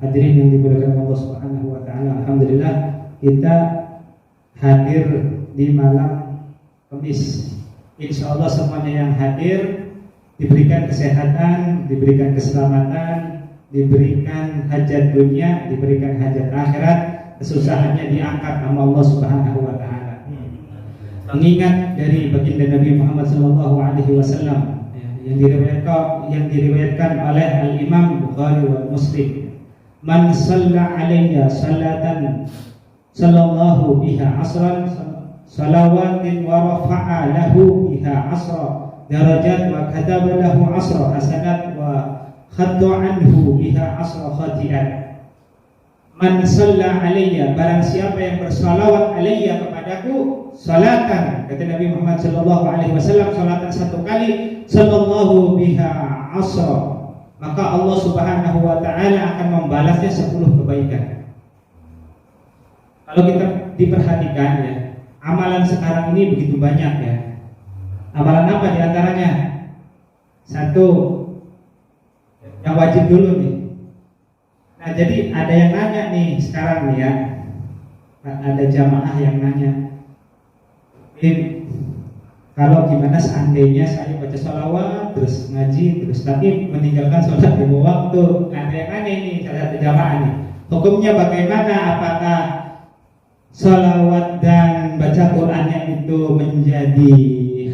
Hadirin yang dimuliakan Allah Subhanahu wa taala, alhamdulillah kita hadir di malam Kamis. Insyaallah semuanya yang hadir diberikan kesehatan, diberikan keselamatan, diberikan hajat dunia, diberikan hajat akhirat, kesusahannya diangkat sama Allah Subhanahu wa taala. Mengingat dari baginda Nabi Muhammad sallallahu alaihi wasallam yang diriwayatkan oleh Al-Imam Bukhari wa Muslim, man shalla alayya salatan sallallahu biha asran salawatin wa rafa'a lahu biha asra darajat wa kataba lahu asra hasanat wa khadda anhu biha asra khati'at. Man shalla alayya, barang siapa yang bersalawat alayya kepadaku, salatan, kata Nabi Muhammad sallallahu alaihi wasallam, salatan satu kali, sallallahu biha asra, maka Allah Subhanahu wa taala akan membalasnya 10 kebaikan. Kalau kita diperhatikan ya, amalan sekarang ini begitu banyak ya. Amalan apa diantaranya? Satu, yang wajib dulu nih. Nah, jadi ada yang nanya nih sekarang nih ya, ada jamaah yang nanya, kalau gimana seandainya saya baca sholawat terus ngaji terus tapi meninggalkan sholat di waktu? Ada yang nanya nih, salah satu jamaah nih, hukumnya bagaimana? Apakah sholawat dan baca Qur'annya itu menjadi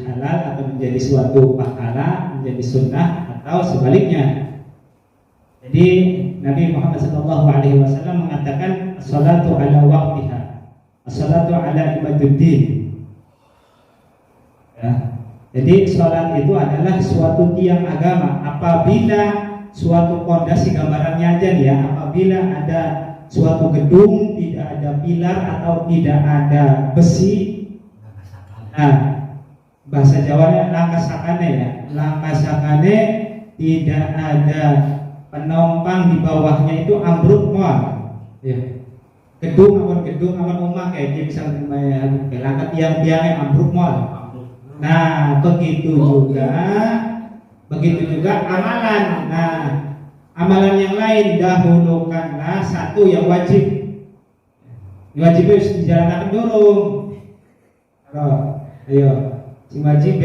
halal atau menjadi suatu pahala, menjadi sunnah, atau sebaliknya? Jadi Nabi Muhammad SAW mengatakan as-salatu ala waqtiha, as-salatu ala imaduddin. Ya. Jadi sholat itu adalah suatu tiang agama. Apabila suatu pondasi, gambarannya aja nih ya, apabila ada suatu gedung tidak ada pilar atau tidak ada besi, nah bahasa Jawanya langkasakane ya, langkasakane, tidak ada penopang di bawahnya itu ambruk mual ya. Gedung awan omah kayak dia bisa langkat tiang-tiangnya ambruk mual. Nah begitu juga amalan. Nah amalan yang lain dahulukanlah satu yang wajib. Wajib harus dijalankan dulu. Ayo si wajib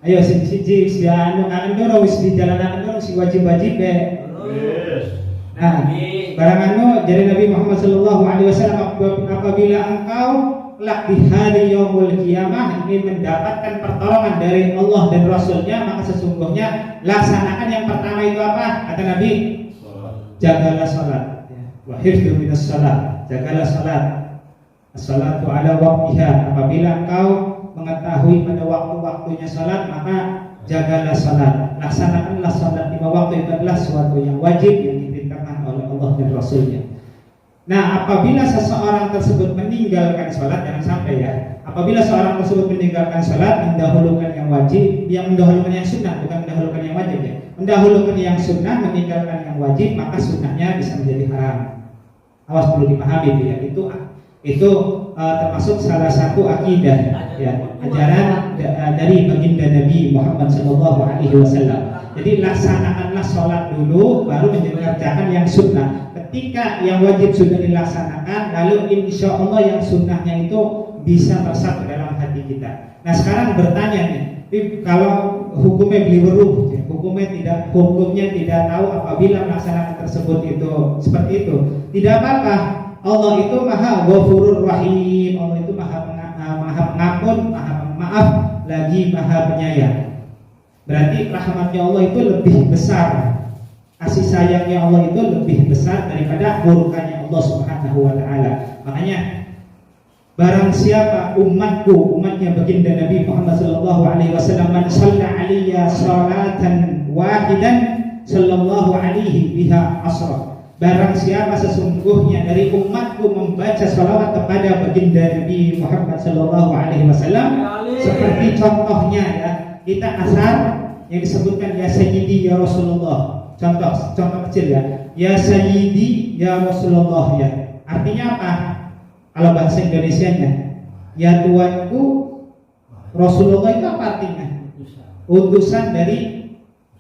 ayo si anu kangen dulu wis dijalankan dulu si wajib Nah barang anu jadi Nabi Muhammad sallallahu alaihi wasallam, apabila engkau kelak di hari yaumul qiyamah ingin mendapatkan pertolongan dari Allah dan Rasulnya, maka sesungguhnya laksanakan yang pertama itu apa? Kata Nabi, jagalah salat. Wa hifdzu minas salat, jagalah salat. As-salatu ala waqtiha, apabila engkau mengetahui pada waktu-waktunya salat, maka jagalah salat. Laksanakanlah salat 5 waktu, itu adalah suatu yang wajib yang diperintahkan oleh Allah dan Rasulnya. Nah, apabila seseorang tersebut meninggalkan sholat, jangan sampai ya. Apabila seorang tersebut meninggalkan sholat, mendahulukan yang wajib, yang mendahulukan yang sunnah, bukan mendahulukan yang wajib ya. Mendahulukan yang sunnah, meninggalkan yang wajib, maka sunnahnya bisa menjadi haram. Awas, perlu dipahami itu ya. Itu termasuk salah satu akidah ya, ajaran dari baginda Nabi Muhammad SAW. Jadi laksanakanlah sholat dulu, baru mengerjakan yang sunnah. Ketika yang wajib sudah dilaksanakan, lalu insya Allah yang sunnahnya itu bisa meresap ke dalam hati kita. Nah sekarang bertanya nih, kalau hukumnya beli weruh, hukumnya tidak tahu apabila melaksanakan tersebut itu seperti itu, tidak apa-apa. Allah itu maha ghafurur rahim, Allah itu maha pengampun, maha pemaaf, lagi maha penyayang. Berarti rahmatnya Allah itu lebih besar, kasih sayangnya Allah itu lebih besar daripada murkanya Allah Subhanahu wa taala. Makanya barang siapa umatnya baginda Nabi Muhammad sallallahu alaihi wasallam, man shalla alayya salatan wahidan sallallahu alaihi biha asra. Barang siapa sesungguhnya dari umatku membaca salawat kepada baginda Nabi Muhammad sallallahu alaihi wasallam, seperti contohnya ya, kita asar yang disebutkan ya sayyidi ya Rasulullah. Contoh kecil ya sayyidi ya Rasulullah ya. Artinya apa? Kalau bahasa Indonesianya, ya tuanku Rasulullah itu apa artinya? Utusan dari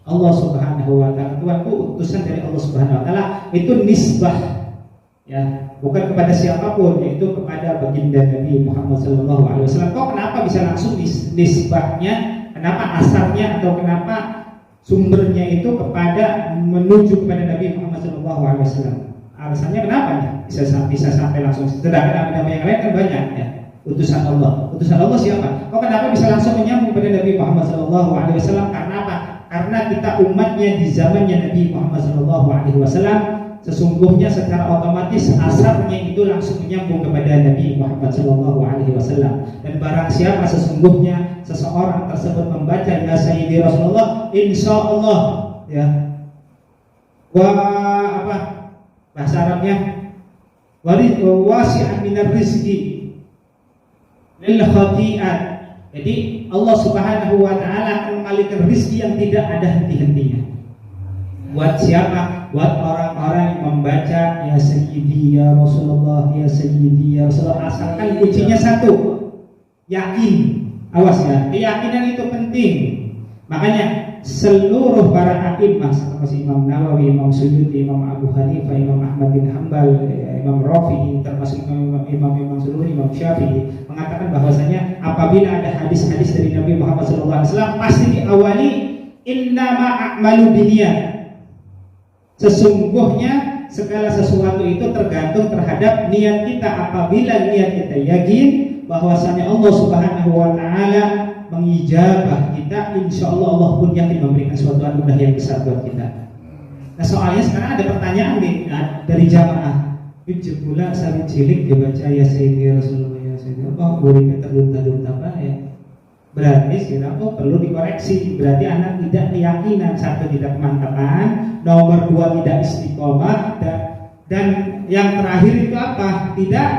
Allah Subhanahu wa taala, Tuhanku utusan dari Allah Subhanahu wa taala, itu nisbah ya, bukan kepada siapapun, yaitu kepada baginda Nabi Muhammad sallallahu alaihi wasallam. Kok kenapa bisa langsung nisbahnya? Kenapa asarnya atau kenapa sumbernya itu kepada menuju kepada Nabi Muhammad sallallahu alaihi wasallam? Alasannya kenapa ya? Bisa sampai langsung. Sedangkan nabi yang lain kan banyak ya. Utusan Allah. Utusan Allah siapa? Kok kenapa bisa langsung menyambung kepada Nabi Muhammad sallallahu alaihi wasallam? Karena apa? Karena kita umatnya di zamannya Nabi Muhammad sallallahu alaihi wasallam, sesungguhnya secara otomatis asarnya itu langsung menyambung kepada Nabi Muhammad sallallahu alaihi wasallam. Dan barang siapa sesungguhnya seseorang tersebut membaca ya Sayyidi Rasulullah, insyaallah ya. Apa bahasa Arabnya? Wasi'an minar rizqi lil khati'at. Jadi Allah Subhanahu wa taala akan mengalirkan rezeki yang tidak ada henti-hentinya. Buat siapa? Buat orang-orang yang membaca ya Sayyidi ya Rasulullah, ya Sayyidi ya Rasulullah. Asalkan kuncinya satu, yakin. Awas ya, keyakinan itu penting. Makanya seluruh para a'imah seperti Imam Nawawi, Imam Suyuti, Imam Abu Hanifah, Imam Ahmad bin Hanbal, Imam Rafi'i, termasuk Imam seluruh Imam Syafi'i mengatakan bahwasanya apabila ada hadis-hadis dari Nabi Muhammad SAW pasti diawali innama a'malu binniyat. Sesungguhnya segala sesuatu itu tergantung terhadap niat kita. Apabila niat kita yakin bahwasanya Allah Subhanahu wa taala mengijabah kita, insya Allah pun yakin memberikan suatu anugerah yang besar buat kita. Nah soalnya sekarang ada pertanyaan nih dari jamaah. Jebula saling cilik dibaca ya Sayyidi Rasulullah ya Sayyidi, apa bolehnya terlunta-lunta Pak ya? Berarti sekarang perlu dikoreksi. Berarti anak tidak keyakinan, satu tidak kemantapan, nomor dua tidak istiqomah, dan yang terakhir itu apa? Tidak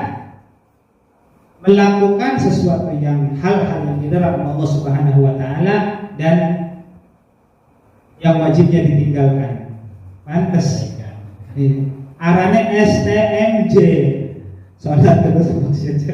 melakukan sesuatu yang hal-hal yang dilarang Allah Subhanahu wa taala dan yang wajibnya ditinggalkan. Pantes. Arane STMJ. Salat terus maksudnya.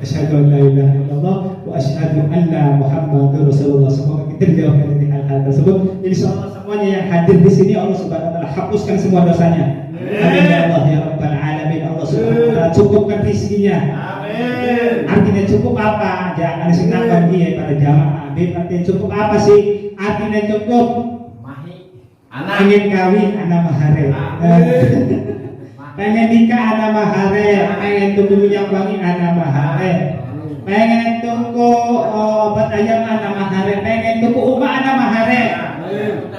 Asyhadu an la ilaha illallah wa asyhadu anna Muhammadar Rasulullah. Semoga kita dijauhkan dari hal-hal tersebut. Insyaallah semuanya yang hadir di sini Allah Subhanahu wa taala hapuskan semua dosanya. Amin ya Allah ya rabbal alamin. Allah Subhanahu wa taala cukupkan rezekinya. Amin. Artinya cukup apa? Jangan singkat dia pada jamaah. Artinya cukup apa sih? Artinya cukup pengen kawin anak mahare, pengen nikah anak mahare, pengen tuku minyak wangi anak mahare, pengen tuku obat ayam anak mahare, pengen tuku rumah anak mahare,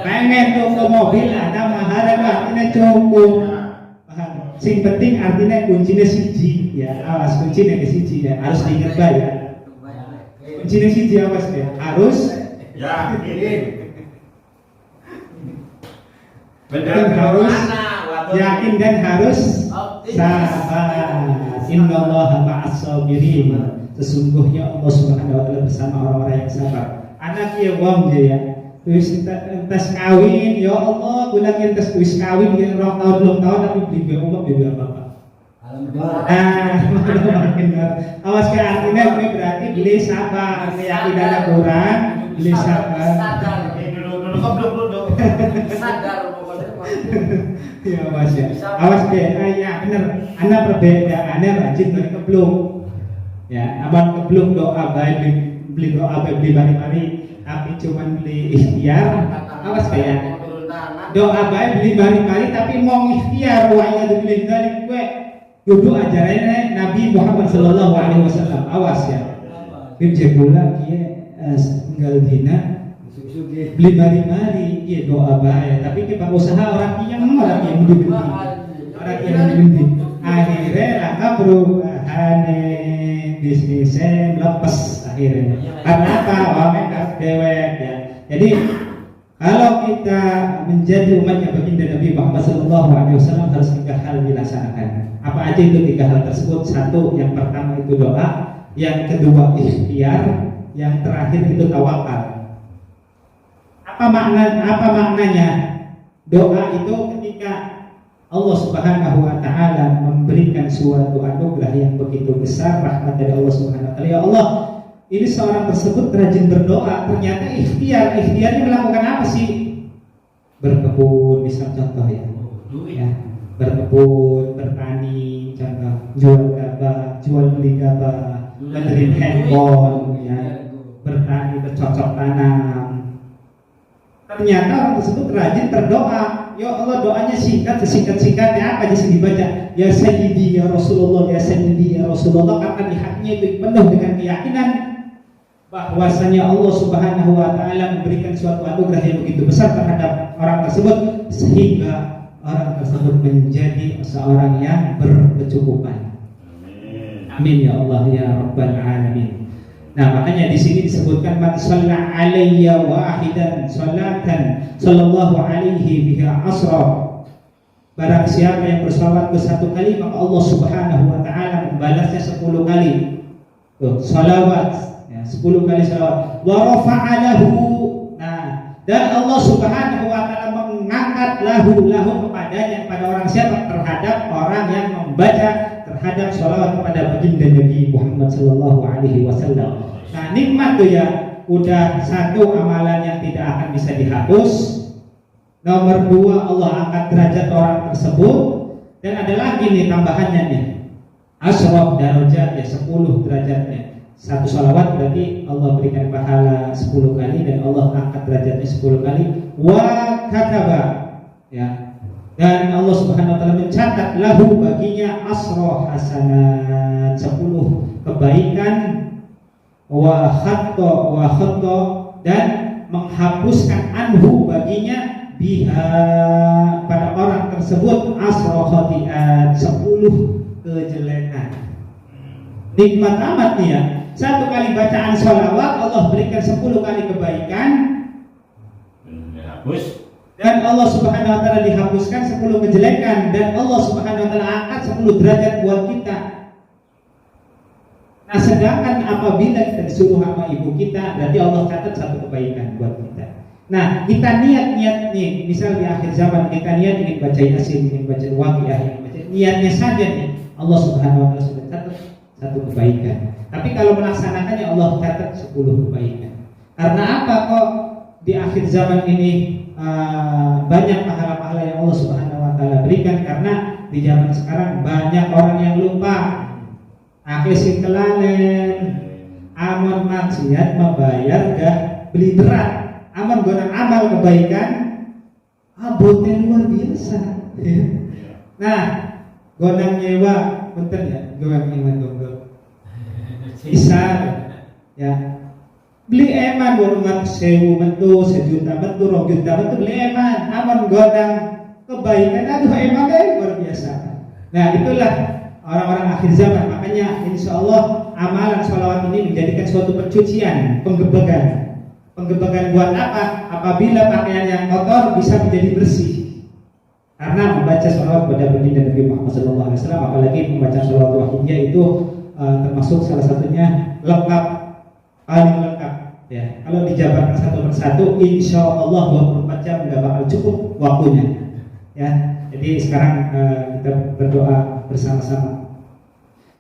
pengen tuku mobil anak mahare. Artinya cukup. Sing penting artinya kuncinya siji ya, awas kuncinya ke siji ya, harus diingat ya. Kuncinya siji awas ya, harus ya ini. Dan harus yakin dan harus sabar. Innallaha ma'as sabirin. Sesungguhnya Allah Subhanahu wa taala bersama orang-orang yang sabar. Anak ya wong ya. Wis tes kawin ya Allah, kula ki tes wis kawin ya 2 tahun 2 tahun tapi beli omah beli apa-apa. Alhamdulillah. Awas ke artinya ini berarti beli sabar, keyakinan kurang, beli sabar. Sadar. Dulu goblok. Sadar. Ya awas ya, awas deh, ya bener. Anak perbedaannya rajin dari keblung. Ya, abang keblung doa baik beli doa baik beli mari-mari, tapi cuman beli ikhtiar. Awas kayak doa baik beli mari-mari, tapi mau ikhtiar, wahnya dibeli dari gue. Kudu ajarannya Nabi Muhammad Sallallahu Alaihi Wasallam. Awas ya, kerja gula kia tinggal dina. Beli mari-mari, ya doa baik. Tapi kita usaha orang yang dibeli, orang yang dibeli. Akhirnya rangka perubahan bisnisnya lepas akhirnya. Karena apa? Orangnya dewek ya. Jadi kalau kita menjadi umatnya baginda Nabi Muhammad Sallallahu Alaihi Wasallam harus 3 hal dilaksanakan. Apa aja itu 3 hal tersebut? Satu, yang pertama itu doa, yang kedua ikhtiar, yang terakhir itu tawakal. Apa maknanya? Doa itu ketika Allah Subhanahu wa taala memberikan suatu anugerah yang begitu besar, rahmat dari Allah Subhanahu wa taala. Ya Allah, ini seorang tersebut rajin berdoa, ternyata ikhtiarnya melakukan apa sih? Berkebun, misal contoh ya, berkebun, bertani, contoh jual gabah, jual beli gabah, benerin handphone, ya, bertani, bercocok tanam. Ternyata orang tersebut rajin berdoa. Ya Allah, doanya singkat-singkatnya apa aja sih dibaca? Ya Sayyidi ya Rasulullah, ya Sayyidi ya Rasulullah, karena di hatinya itu penuh dengan keyakinan bahwasanya Allah Subhanahu wa taala memberikan suatu anugerah yang begitu besar terhadap orang tersebut sehingga orang tersebut menjadi seorang yang berkecukupan. Amin ya Allah ya Rabbal alamin. Nah, makanya di sini disebutkan man shalla alayya wahidan salatan sallallahu alaihi biha asra. Barang siapa yang bersalawat satu kali, maka Allah Subhanahu wa taala membalasnya 10 kali. Tuh, salawat ya, 10 kali salawat. Wa rafa'alahu. Nah, dan Allah Subhanahu wa taala mengangkat lahu kepadanya, pada orang siapa? Terhadap orang yang membaca, terhadap salawat kepada baginda Nabi Muhammad sallallahu alaihi wasallam. Nah, nikmat tuh ya, udah satu amalan yang tidak akan bisa dihapus. Nomor 2, Allah angkat derajat orang tersebut. Dan ada lagi nih tambahannya nih, asyraf darajat ya, 10 derajatnya. Satu salawat berarti Allah berikan pahala 10 kali dan Allah angkat derajatnya 10 kali. Wa kataba ya. Dan Allah Subhanahu wa taala mencatat lahu baginya asra hasanat, 10 kebaikan, wa khatta dan menghapuskan anhu baginya biha pada orang tersebut asra khati'at, 10 kejelekan. Nikmat amat nih ya. Satu kali bacaan sholawat Allah berikan 10 kali kebaikan dan Allah Subhanahu wa taala dihapuskan 10 kejelekan, dan Allah Subhanahu wa taala angkat 10 derajat buat kita. Nah, sedangkan apabila kita disuruh sama ibu kita, berarti Allah catat 1 kebaikan buat kita. Nah, kita niat nih, misal di akhir zaman kita niat ingin baca Yasin, ingin baca Waqiah, ingin baca, niatnya saja nih, Allah Subhanahu wa taala sudah catat 1 kebaikan. Tapi kalau melaksanakannya Allah catat 10 kebaikan. Karena apa kok di akhir zaman ini banyak pahala-pahala yang Allah Subhanahu wa taala berikan? Karena di zaman sekarang banyak orang yang lupa. Akhir sing kelalen, amun maksiat membayar gak beli berat, amun gonang amal kebaikan abotnya luar biasa. Nah, gonang nyewa, punten ya, gonang nyewa donggo. Bisa ya. Beli eman warungan 1000 metu, 1 juta metu, 2 juta metu, beli eman, amun gonang kebaikan, aduh eman luar biasa. Nah, itulah orang-orang akhir zaman. Makanya insya Allah amalan sholawat ini menjadikan suatu pencucian, penggebagan buat apa? Apabila pakaian yang kotor bisa menjadi bersih karena membaca sholawat pada baginda Nabi Muhammad SAW. Apalagi membaca sholawat wahidiyah itu termasuk salah satunya lengkap, paling lengkap ya. Kalau dijabarkan satu persatu, insya Allah 24 jam nggak bakal cukup waktunya ya. Jadi sekarang kita berdoa bersama-sama.